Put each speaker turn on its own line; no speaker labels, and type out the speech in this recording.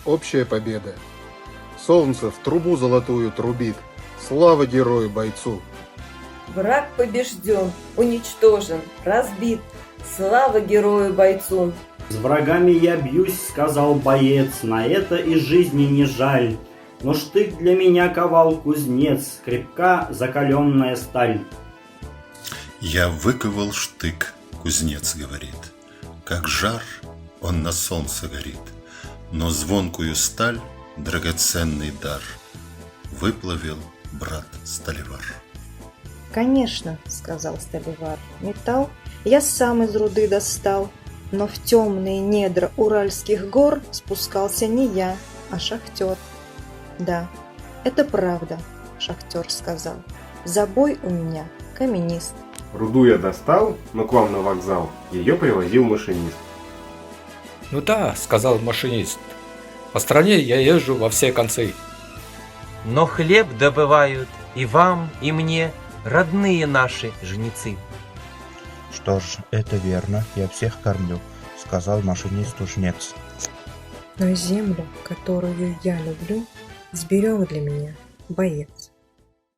общая победа. Солнце в трубу золотую трубит. Слава герою-бойцу!
Враг побежден, уничтожен, разбит. Слава герою-бойцу!
«С врагами я бьюсь, — сказал боец, — на это и жизни не жаль. Но штык для меня ковал кузнец, крепка закаленная сталь».
Я выковал штык, кузнец говорит, как жар он на солнце горит, но звонкую сталь, драгоценный дар, выплавил брат сталевар.
«Конечно, — сказал сталевар, — металл я сам из руды достал, но в темные недра Уральских гор спускался не я, а шахтер». «Да, это правда, — шахтер сказал, — забой у меня каменист».
Руду я достал, но к вам на вокзал ее привозил машинист.
Ну да, сказал машинист. По стране я езжу во все концы.
Но хлеб добывают и вам, и мне родные наши жнецы.
Что ж, это верно, я всех кормлю, сказал машинист-жнец.
Но землю, которую я люблю, сберег для меня боец.